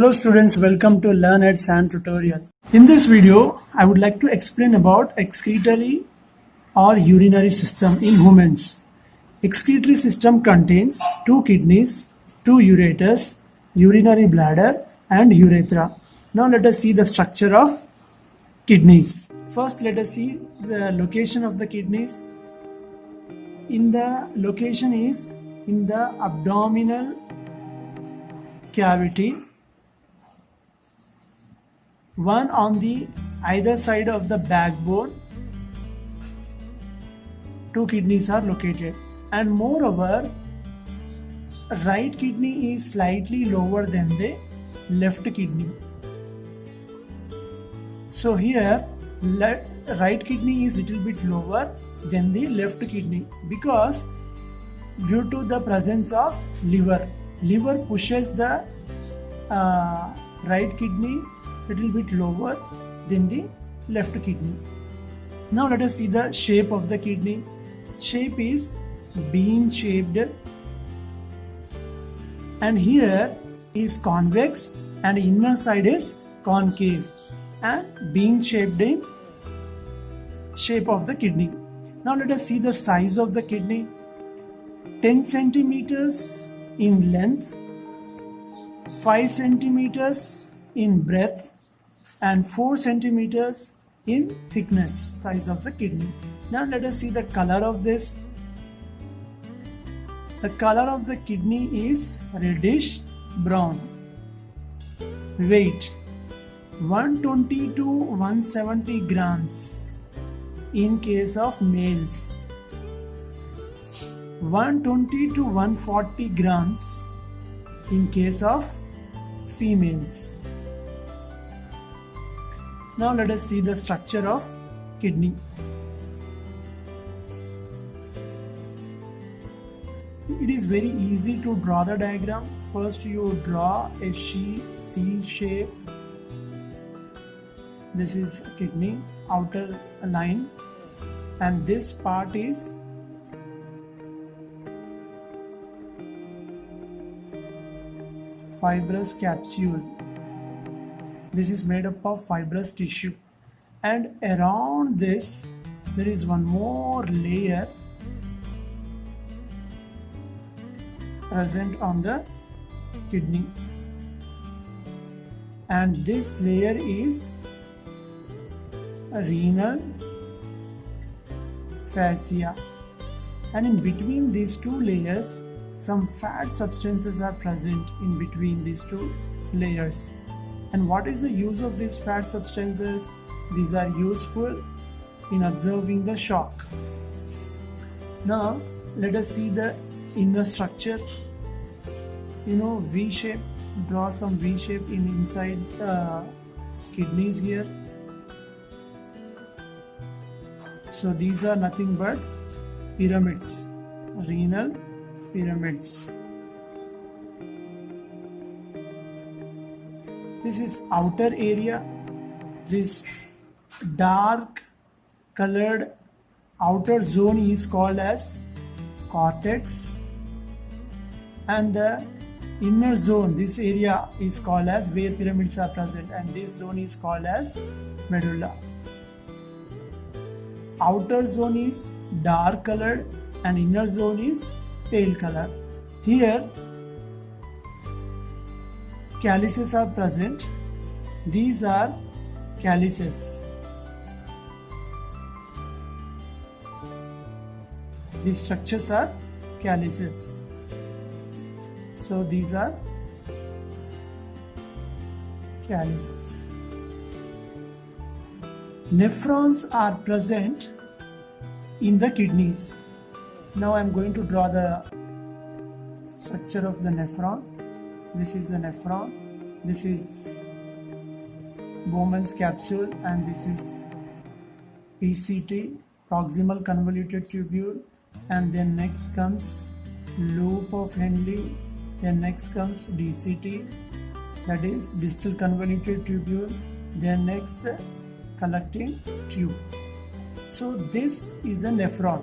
Hello students, welcome to Learn at SAN tutorial. In this video, I would like to explain about excretory or urinary system in humans. Excretory system contains two kidneys, two ureters, urinary bladder and urethra. Now let us see the structure of kidneys. First let us see the location of the kidneys. In the location is in the abdominal cavity, one on the either side of the backbone. Two kidneys are located, and moreover right kidney is slightly lower than the left kidney. So here right kidney is little bit lower than the left kidney because due to the presence of liver pushes the right kidney little bit lower than the left kidney. Now let us see the shape of the kidney. Shape is bean shaped, and here is convex and inner side is concave, and bean shaped in shape of the kidney. Now let us see the size of the kidney. 10 centimeters in length, 5 centimeters in breadth and 4 centimeters in thickness size of the kidney. Now let us see the color of this. The color of the kidney is reddish brown. Weight 120 to 170 grams in case of males, 120 to 140 grams in case of females. Now let us see the structure of kidney. It is very easy to draw the diagram. First you draw a C shape. This is kidney outer line, and this part is fibrous capsule. This is made up of fibrous tissue, and around this there is one more layer present on the kidney, and this layer is a renal fascia, and in between these two layers some fat substances are present in between these two layers. And what is the use of these fat substances? These are useful in observing the shock. Now let us see the inner structure. V shape. Draw some V shape in inside kidneys here. So these are nothing but pyramids, renal pyramids. This is outer area. This dark colored outer zone is called as cortex, and the inner zone, this area is called as where pyramids are present, and this zone is called as medulla. Outer zone is dark colored and inner zone is pale color. Here calyces are present. These are calyces. These structures are calyces. So these are calyces. Nephrons are present in the kidneys. Now I am going to draw the structure of the nephron. This is the nephron. This is Bowman's capsule, and this is PCT, proximal convoluted tubule, and then next comes loop of Henle, then next comes DCT, that is distal convoluted tubule, then next collecting tube. So this is a nephron.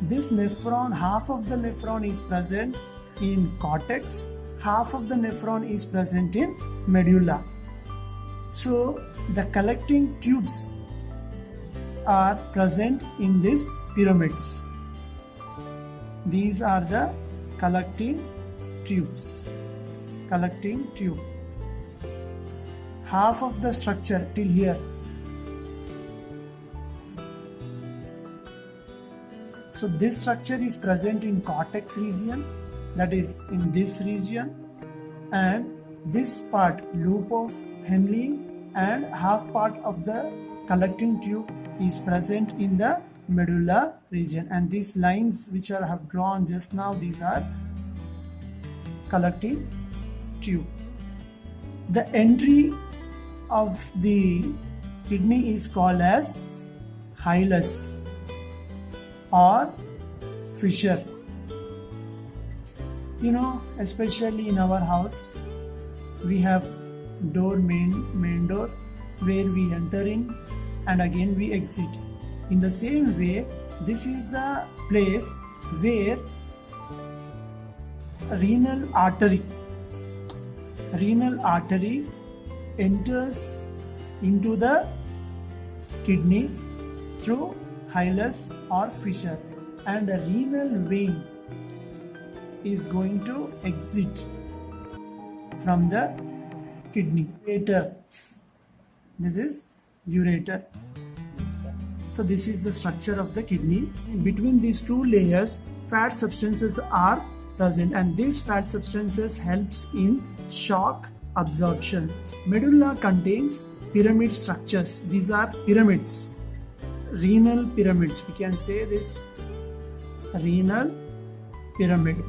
This nephron, half of the nephron is present in cortex, half of the nephron is present in medulla. So the collecting tubes are present in these pyramids. These are the collecting tubes. Collecting tube. Half of the structure till here. So this structure is present in cortex region, that is in this region, and this part, loop of Henle, and half part of the collecting tube is present in the medulla region. And these lines which I have drawn just now, these are collecting tube. The entry of the kidney is called as hilus or fissure. You know, especially in our house, we have main door, where we enter in and again we exit. In the same way, this is the place where renal artery enters into the kidney through hilus or fissure, and a renal vein is going to exit from the kidney. Ureter. This is ureter. So this is the structure of the kidney. Between these two layers, fat substances are present, and these fat substances helps in shock absorption. Medulla contains pyramid structures. These are pyramids, renal pyramids. We can say this renal pyramid.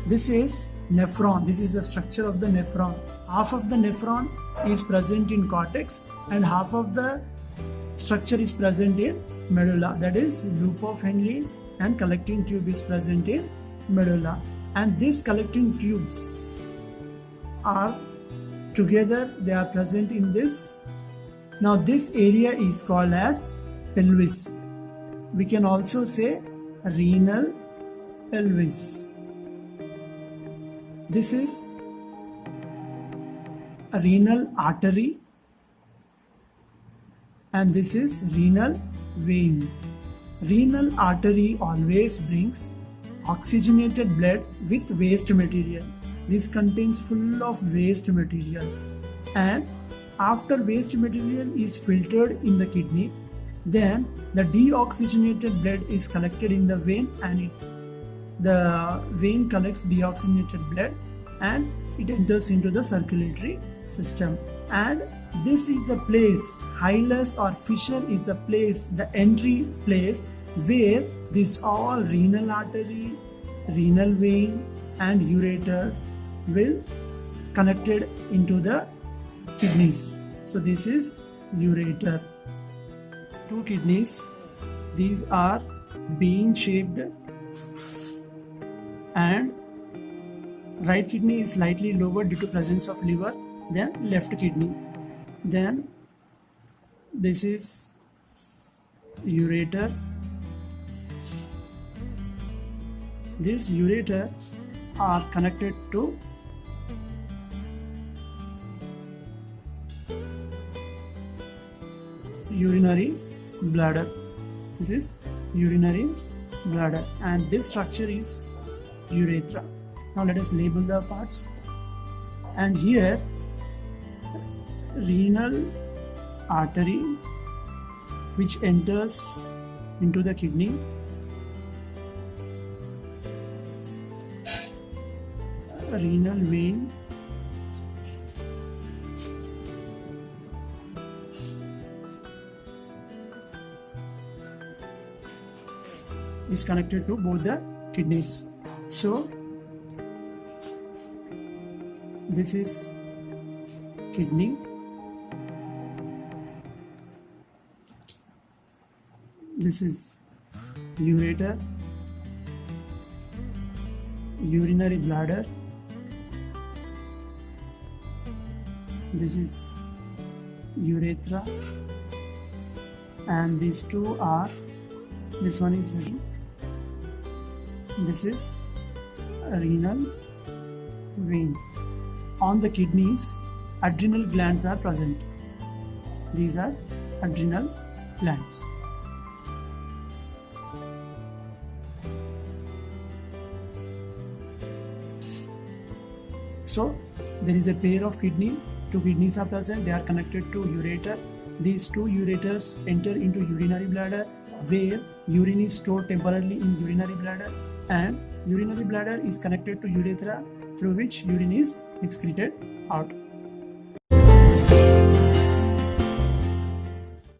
This is nephron. This is the structure of the nephron. Half of the nephron is present in cortex and half of the structure is present in medulla, that is loop of Henle, and collecting tube is present in medulla. And these collecting tubes are together, they are present in this. Now this area is called as pelvis. We can also say renal pelvis. This is a renal artery and this is renal vein. Renal artery always brings oxygenated blood with waste material. This contains full of waste materials, and after waste material is filtered in the kidney, then the deoxygenated blood is collected in the vein, and the vein collects deoxygenated blood and it enters into the circulatory system. And this is the place, hilus or fissure is the place, the entry place where this all renal artery, renal vein and ureters will connected into the kidneys. So this is ureter. Two kidneys, these are bean shaped, and right kidney is slightly lower due to presence of liver than left kidney. Then this is ureter. This ureter are connected to urinary bladder. This is urinary bladder, and this structure is urethra. Now let us label the parts. And here renal artery which enters into the kidney, renal vein, is connected to both the kidneys. So this is kidney, this is ureter, urinary bladder, this is urethra, and these two are, this one is renal, this is renal vein. on the kidneys, adrenal glands are present. These are adrenal glands. So there is a pair of kidney, two kidneys are present, they are connected to ureter. These two ureters enter into urinary bladder, where urine is stored temporarily in urinary bladder, and urinary bladder is connected to urethra, through which urine is excreted out.